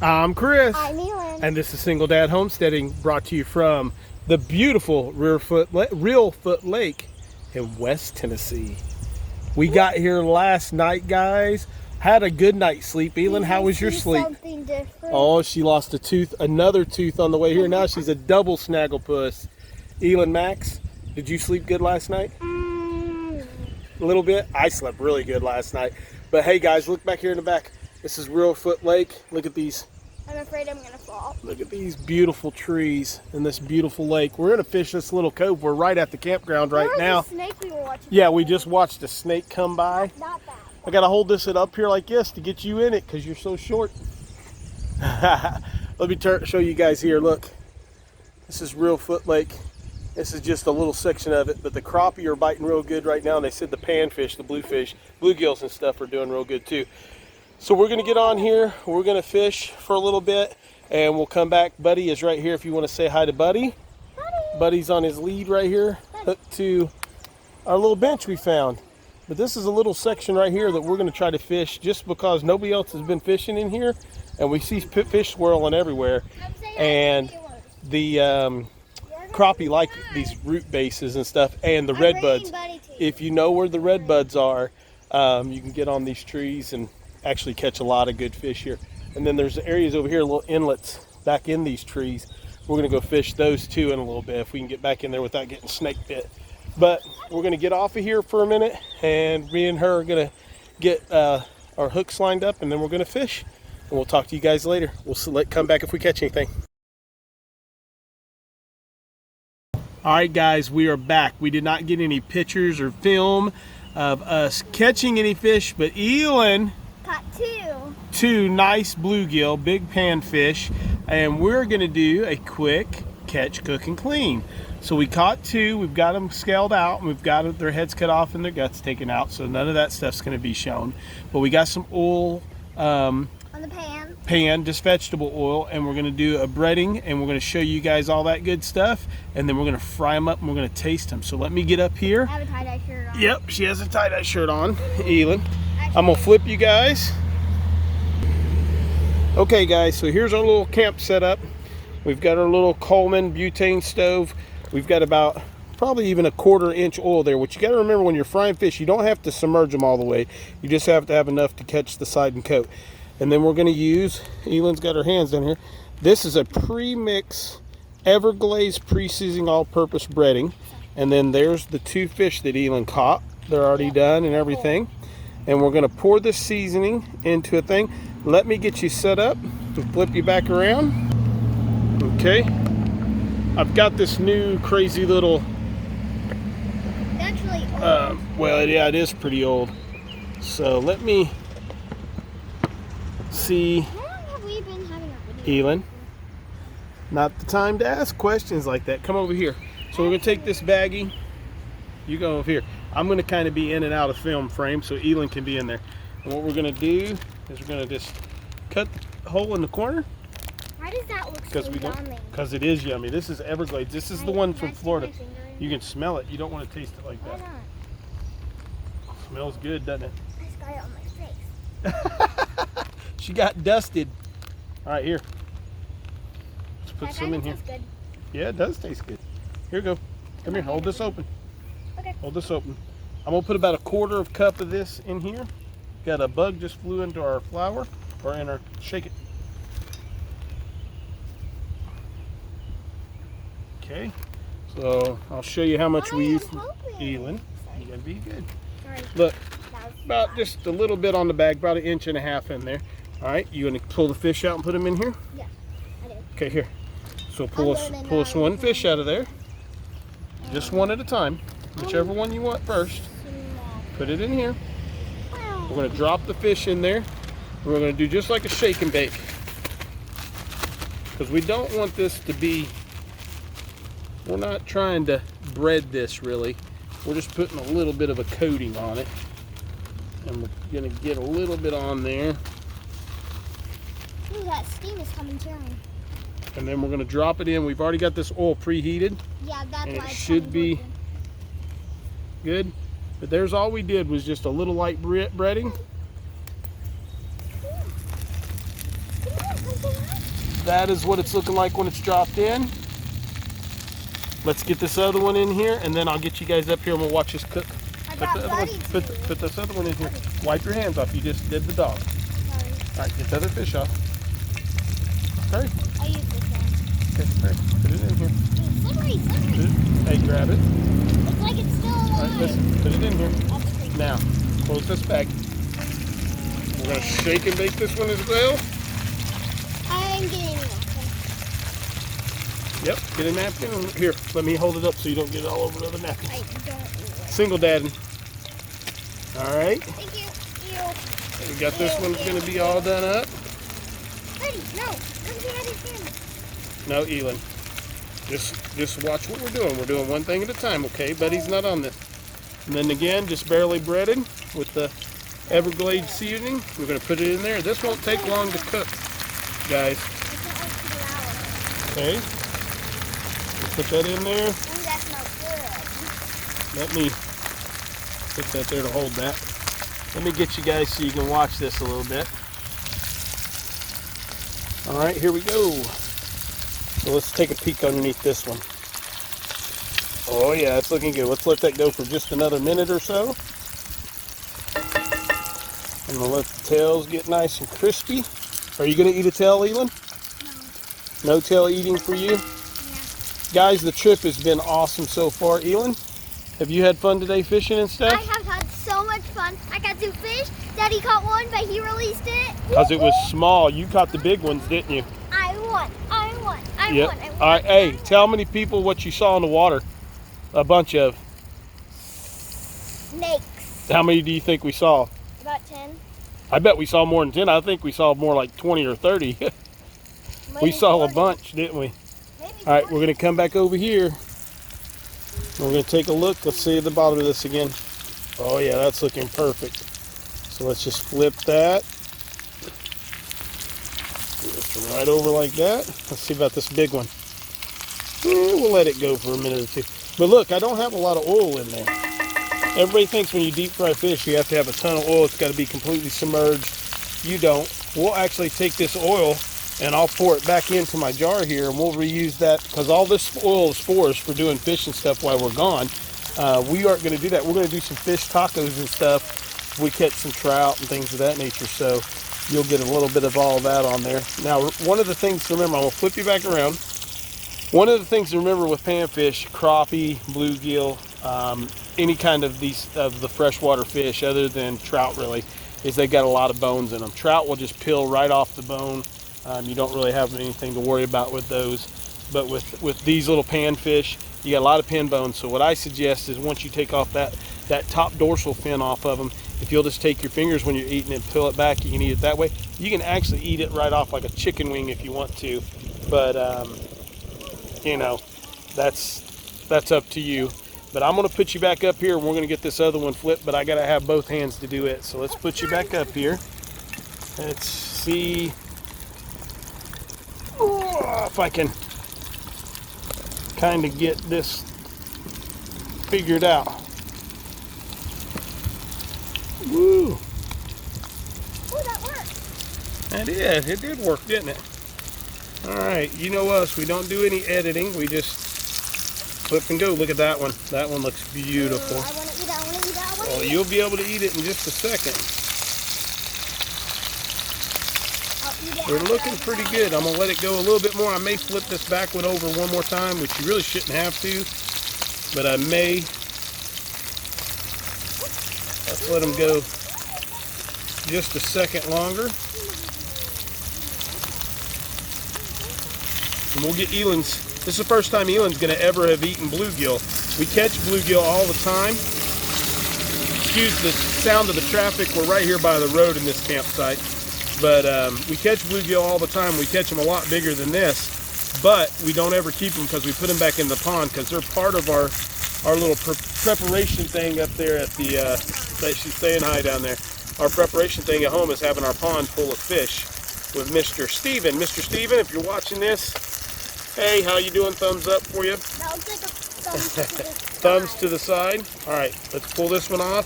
I'm Chris. I'm Elyn. And this is Single Dad Homesteading, brought to you from the beautiful Reelfoot Lake in West Tennessee. We got here last night, guys. Had a good night's sleep. Elyn, how was your sleep? Something different. Oh, she lost a tooth, another tooth on the way here. Now she's a double snagglepuss. Elyn, Max, did you sleep good last night? A little bit. I slept really good last night. But hey, guys, look back here in the back. This is Reelfoot Lake. Look at these. I'm afraid I'm gonna fall. Look at these beautiful trees in this beautiful lake. We're gonna fish this little cove. We're right at the campground right now. The snake we were watching. Yeah, we just watched a snake come by. Not bad. I gotta hold this up here like this to get you in it because you're so short. Let me show you guys here. Look, this is Reelfoot Lake. This is just a little section of it, but the crappie are biting real good right now, and they said the panfish, the bluefish, bluegills and stuff are doing real good too. So we're gonna get on here, we're gonna fish for a little bit, and we'll come back. Buddy is right here if you wanna say hi to Buddy. Buddy's on his lead right here, hooked to our little bench we found. But this is a little section right here that we're gonna try to fish just because nobody else has been fishing in here, and we see fish swirling everywhere. And the crappie like these root bases and stuff, and the red buds. If you know where the red buds are, you can get on these trees and actually catch a lot of good fish here. And then there's areas over here, little inlets back in these trees. We're gonna go fish those too in a little bit if we can get back in there without getting snake bit. But we're gonna get off of here for a minute, and me and her are gonna get our hooks lined up, and then we're gonna fish. And we'll talk to you guys later. We'll come back if we catch anything. All right, guys, we are back. We did not get any pictures or film of us catching any fish, but Elyn Caught two nice bluegill, big panfish, and we're gonna do a quick catch, cook, and clean. So we caught two. We've got them scaled out, and we've got their heads cut off and their guts taken out, so none of that stuff's gonna be shown. But we got some oil on the pan, just vegetable oil, and we're gonna do a breading, and we're gonna show you guys all that good stuff, and then we're gonna fry them up and we're gonna taste them. So let me get up here. I have a tie-dye shirt on. Yep, she has a tie-dye shirt on, Elyn. I'm gonna flip you guys. Okay, guys, so here's our little camp setup. We've got our little Coleman butane stove. We've got about probably even a 1/4 inch oil there, which you got to remember when you're frying fish, you don't have to submerge them all the way. You just have to have enough to catch the side and coat. And then we're going to use, Elyn's got her hands down here. This is a pre-mix Everglazed pre-seasoning all-purpose breading. And then there's the two fish that Elyn caught. They're already done and everything. And we're going to pour this seasoning into a thing. Let me get you set up and flip you back around. Okay. I've got this new crazy little, It's actually old. well, yeah, it is pretty old. So let me see. How long have we been having our video? Elyn, not the time to ask questions like that. Come over here. So we're gonna take this baggie. You go over here. I'm gonna kind of be in and out of film frame so Elyn can be in there. And what we're gonna do is we're gonna just cut the hole in the corner. Why does that look so yummy? Because it is yummy. This is Everglades. This is the one from Florida. You can smell it. You don't want to taste it like that. Why not? Smells good, doesn't it? I just got it on my face. She got dusted. All right, here. Let's put That some in here. tastes good. Yeah, it does taste good. Here we go. Come here. Hold this open. Okay. Hold this open. I'm gonna put about a 1/4 cup of this in here. Got a bug just flew into our flour, or in our, shake it. Okay, so I'll show you how much we use. Elyn, you're gonna be good. Sorry. Look, about just a little bit on the bag, about 1.5 inches in there. All right, you gonna pull the fish out and put them in here? Yeah, I did. Okay, here. So pull us one fish out of there, just one at a time, whichever one you want first. Put it in here. We're gonna drop the fish in there. We're gonna do just like a shake and bake, because we don't want this to be. We're not trying to bread this really. We're just putting a little bit of a coating on it. And we're gonna get a little bit on there. Ooh, that steam is coming too. And then we're gonna drop it in. We've already got this oil preheated. Yeah, that's And why it it's should be coming good. But there's all we did was just a little light breading. Come on, that is what it's looking like when it's dropped in. Let's get this other one in here, and then I'll get you guys up here and we'll watch this cook. Put this other one in here. Wipe your hands off. You just did the dog. Sorry. All right, get the other fish off. Hurry. I use this one. Okay, hurry. Put it in here. Slippery. Hey, grab it. It's like it's still alive. All right, listen. Put it in here. That's creepy. Now, close this bag. We're going to shake and bake this one as well. I'm getting it. Yep, get a napkin. Here, let me hold it up so you don't get it all over the other napkin. I don't. Single dadding. All right. Thank you. We got this one's going to be all done up. Buddy, no. Don't get out of his No, Elyn. Just watch what we're doing. We're doing one thing at a time, okay? Buddy's not on this. And then again, just barely breaded with the Everglades seasoning. We're going to put it in there. This won't take long to cook, guys. Okay. We'll put that in there. Ooh, that smells good. Let me put that there to hold that. Let me get you guys so you can watch this a little bit. All right, here we go. So let's take a peek underneath this one. Oh yeah, it's looking good. Let's let that go for just another minute or so. And we'll let the tails get nice and crispy. Are you going to eat a tail, Elyn? No tail eating for you? Yeah. Guys, the trip has been awesome so far. Elyn, have you had fun today fishing and stuff? I have had so much fun. I got to fish. Daddy caught one, but he released it. Because it was small. You caught the big ones, didn't you? I won. Yep. All right, hey, tell many people what you saw in the water. A bunch of. Snakes. How many do you think we saw? About 10. I bet we saw more than 10. I think we saw more like 20 or 30. We saw a bunch, didn't we? Maybe All right, 40. we're going to come back over here. We're going to take a look. Let's see at the bottom of this again. Oh, yeah, that's looking perfect. So let's just flip that. Just right over like that. Let's see about this big one. We'll let it go for a minute or two. But look, I don't have a lot of oil in there. Everybody thinks when you deep fry fish, you have to have a ton of oil. It's got to be completely submerged. You don't. We'll actually take this oil and I'll pour it back into my jar here and we'll reuse that because all this oil is for us for doing fish and stuff while we're gone. We aren't going to do that. We're going to do some fish tacos and stuff. We catch some trout and things of that nature. So you'll get a little bit of all that on there. Now, one of the things to remember, I'm going to flip you back around. One of the things to remember with panfish, crappie, bluegill, any kind of the freshwater fish other than trout really, is they got a lot of bones in them. Trout will just peel right off the bone. You don't really have anything to worry about with those. But with these little panfish, you got a lot of pin bones. So what I suggest is once you take off that top dorsal fin off of them, if you'll just take your fingers when you're eating it and peel it back, you can eat it that way. You can actually eat it right off like a chicken wing if you want to. But, you know, that's up to you. But I'm going to put you back up here and we're going to get this other one flipped. But I got to have both hands to do it. So let's put you back up here. Let's see if I can kind of get this figured out. Woo! Ooh, that worked. It did work, didn't it? All right, you know us, we don't do any editing. We just flip and go. Look at that one. That one looks beautiful. Ooh, I want to eat that. I want to eat that. Well, you'll be able to eat it in just a second. We're looking pretty good. I'm gonna let it go a little bit more. I may flip this backward over one more time, which you really shouldn't have to, but I may. Let's let them go just a second longer. And we'll get Elyn's. This is the first time Elyn's gonna ever have eaten bluegill. We catch bluegill all the time. Excuse the sound of the traffic. We're right here by the road in this campsite. But we catch bluegill all the time. We catch them a lot bigger than this, but we don't ever keep them because we put them back in the pond because they're part of our little preparation thing up there at the, she's saying hi down there. Our preparation thing at home is having our pond full of fish with Mr. Steven. Mr. Steven, if you're watching this, hey, how you doing? Thumbs up for you. That looks like a thumbs to the side. Thumbs to the side. All right, let's pull this one off,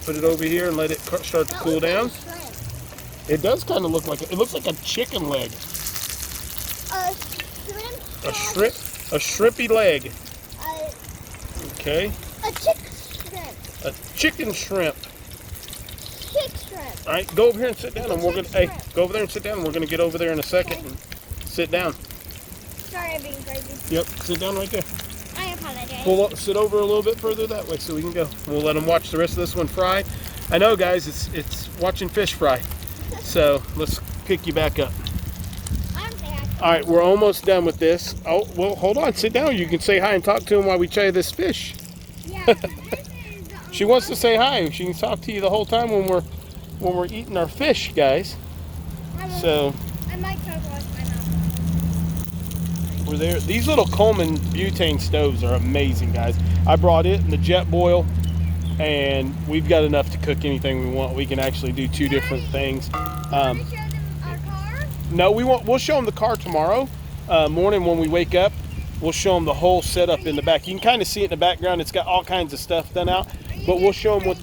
put it over here and let it start to cool down. It does kind of look like, it looks like a chicken leg. shrimp. A shrimpy leg. Okay. A chick shrimp. A chicken shrimp. Chick shrimp. All right, go over here and sit down, and we're gonna. Hey, go over there and sit down, and we're gonna get over there in a second. Okay. And sit down. Sorry, I'm being crazy. Yep, sit down right there. I apologize. Pull up, sit over a little bit further that way so we can go. We'll let them watch the rest of this one fry. I know, guys, it's watching fish fry. So let's pick you back up. All right, we're almost done with this. Oh, well, hold on, sit down. You can say hi and talk to him while we try this fish. Yeah. She wants to say hi. She can talk to you the whole time when we're eating our fish, guys. So I might try to wash my mouth. we're there. These little Coleman butane stoves are amazing, guys. I brought it in the jet boil, and we've got enough to cook anything we want. We can actually do two different things. Can we show them our car? No, we'll show them the car tomorrow morning when we wake up. We'll show them the whole setup in the back. You can kind of see it in the background. It's got all kinds of stuff done out, but we'll show them what.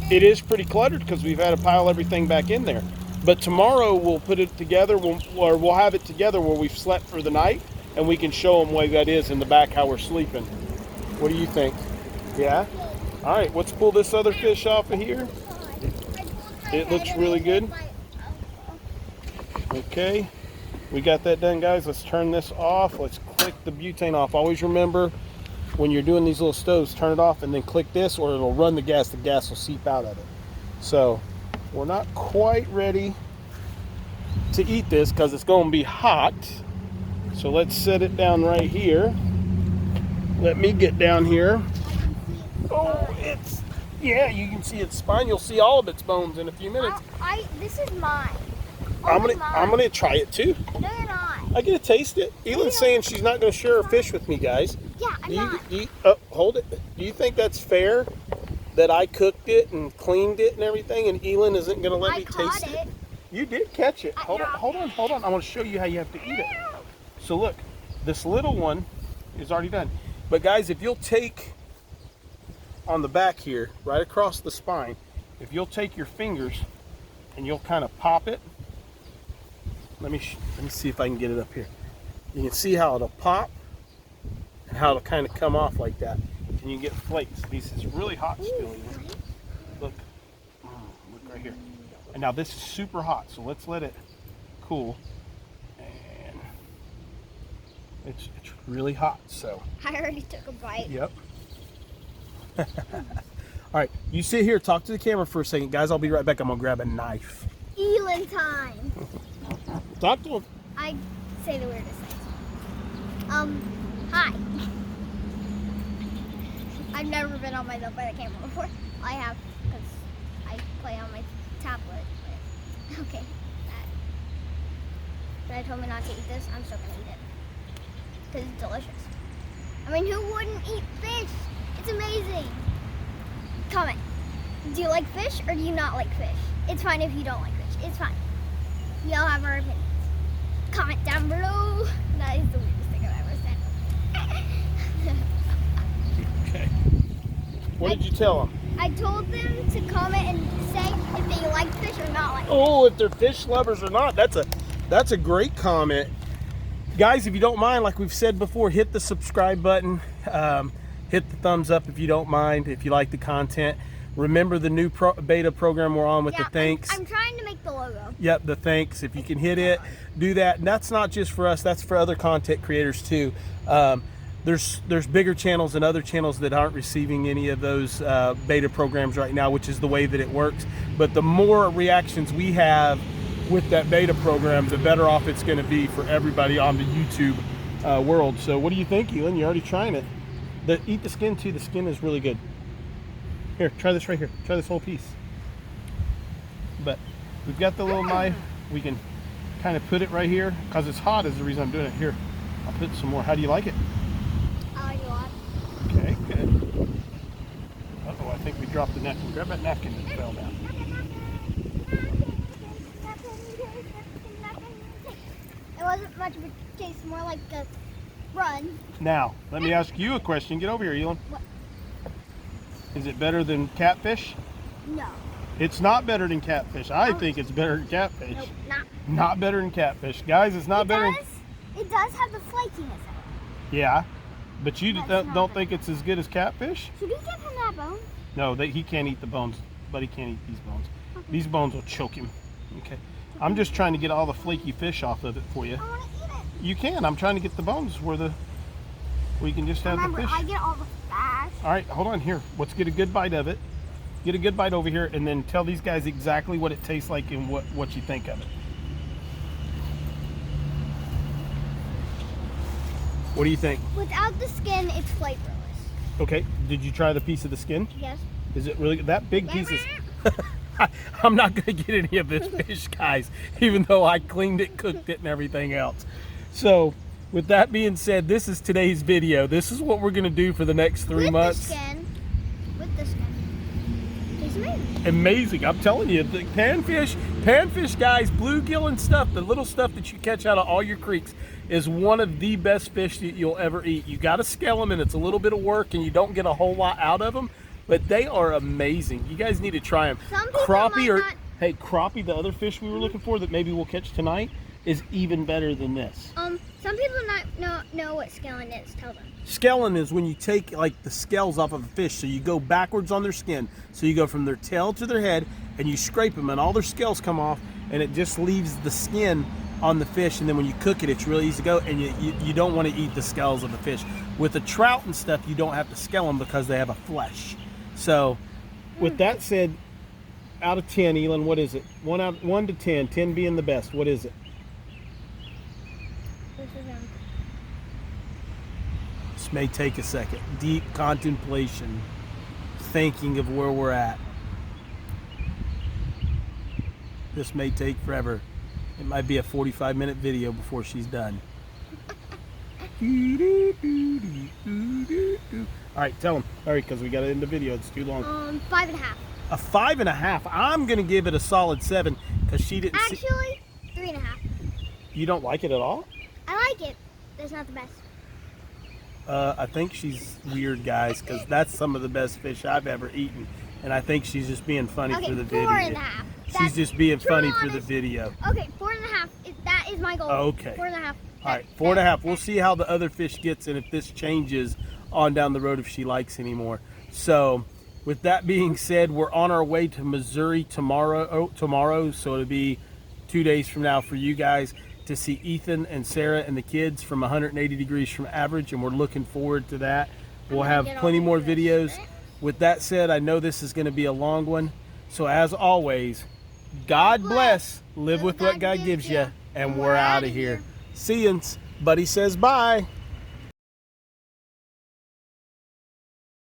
It is pretty cluttered because we've had to pile everything back in there. But tomorrow we'll put it together, we'll have it together where we've slept for the night, and we can show them what that is in the back, how we're sleeping. What do you think? Yeah? All right, let's pull this other fish off of here. It looks really good. Okay, we got that done, guys. Let's turn this off. Let's click the butane off. Always remember, when you're doing these little stoves, turn it off and then click this, or it'll run the gas. The gas will seep out of it. So we're not quite ready to eat this because it's going to be hot. So let's set it down right here. Let me get down here. Oh, yeah, you can see its spine. You'll see all of its bones in a few minutes. This is mine. I'm gonna try it too. No, you're not. I get to taste it. Elyn's saying she's not gonna share her fish with me, guys. Yeah, I'm not. Hold it. Do you think that's fair that I cooked it and cleaned it and everything, and Elyn isn't gonna let me taste it? You did catch it. Hold on. I want to show you how you have to eat it. So look, this little one is already done. But guys, if you'll take on the back here, right across the spine, if you'll take your fingers and you'll kind of pop it. Let me see if I can get it up here. You can see how it'll pop and how it'll kind of come off like that. And you get flakes. This is really hot still. Look. Look right here. And now this is super hot, so let's let it cool. And it's really hot, so. I already took a bite. Yep. All right, you sit here, talk to the camera for a second. Guys, I'll be right back. I'm gonna grab a knife. Elyn time. Talk to him. I say the weirdest things. Hi. I've never been on myself by the camera before. I have, because I play on my tablet. But, okay. But I told me not to eat this. I'm still gonna eat it. Because it's delicious. I mean, who wouldn't eat fish? It's amazing. Comment. Do you like fish or do you not like fish? It's fine if you don't like fish. It's fine. We all have our opinions. Comment down below. That is the weirdest thing I've ever said. Okay. What did you tell them? I told them to comment and say if they like fish or not like fish. Oh, if they're fish lovers or not. That's a great comment. Guys, if you don't mind, like we've said before, hit the subscribe button. Hit the thumbs up if you don't mind, if you like the content. Remember the new beta program we're on with the thanks. I'm trying to make the logo. Yep, the thanks. If you can hit it, do that. And that's not just for us, that's for other content creators too. There's bigger channels and other channels that aren't receiving any of those beta programs right now, which is the way that it works. But the more reactions we have with that beta program, the better off it's going to be for everybody on the YouTube world. So what do you think, Elyn? You're already trying it. Eat the skin too. The skin is really good. Here, try this right here. Try this whole piece. But we've got the little knife. We can kind of put it right here because it's hot is the reason I'm doing it. Here, I'll put some more. How do you like it? I like it a lot. Okay, good. Uh-oh, I think we dropped the napkin. Grab that napkin that fell down. It wasn't much of a taste, more like a run. Now, let me ask you a question. Get over here, Elyn. What? Is it better than catfish? No. It's not better than catfish. I think it's better than catfish. Nope, not. Not better than catfish. Guys, it's not better than... It does have the flakiness in it. Yeah, but you That's don't not think it's as good as catfish? Should we give him that bone? No, he can't eat the bones. But he can't eat these bones. Okay. These bones will choke him. Okay. I'm just trying to get all the flaky fish off of it for you. I want to eat it. You can. I'm trying to get the bones where you can just have Remember, the fish. I get all the fat. All right, hold on here. Let's get a good bite of it. Get a good bite over here, and then tell these guys exactly what it tastes like and what you think of it. What do you think? Without the skin, it's flavorless. Okay. Did you try the piece of the skin? Yes. Is it really that big piece? I'm not going to get any of this fish, guys, even though I cleaned it, cooked it, and everything else. So, with that being said, this is today's video. This is what we're going to do for the next 3 months. With the skin. It's amazing. Amazing. I'm telling you, the panfish, guys, bluegill and stuff, the little stuff that you catch out of all your creeks is one of the best fish that you'll ever eat. You got to scale them, and it's a little bit of work, and you don't get a whole lot out of them. But they are amazing. You guys need to try them. Hey, crappie, the other fish we were looking for that maybe we'll catch tonight, is even better than this. Some people not know what scaling is. Tell them. Scaling is when you take like the scales off of a fish, so you go backwards on their skin. So you go from their tail to their head, and you scrape them, and all their scales come off, and it just leaves the skin on the fish. And then when you cook it, it's really easy to go, and you don't want to eat the scales of the fish. With the trout and stuff, you don't have to scale them because they have a flesh. So, with that said, out of 10, Elyn, what is it? 1 to 10, 10 being the best. What is it? This may take a second. Deep contemplation, thinking of where we're at. This may take forever. It might be a 45-minute video before she's done. All right, tell them. Hurry, because we got to end the video. It's too long. 5.5. A 5.5. I'm going to give it a solid 7 because she didn't Actually, 3.5. You don't like it at all? I like it. It's not the best. I think she's weird, guys, because that's some of the best fish I've ever eaten. And I think she's just being funny for the video. 4.5. She's just being funny for the video. Okay, 4.5. That is my goal. Okay. 4.5. All right, 4.5. We'll see how the other fish gets and if this changes on down the road if she likes anymore. So, with that being said, we're on our way to Missouri tomorrow. So it'll be 2 days from now for you guys to see Ethan and Sarah and the kids from 180 degrees from average, and we're looking forward to that. We'll have plenty more videos. With that said, I know this is going to be a long one. So as always, God bless. Live with what God gives you, and we're out of here. See you. Buddy says bye.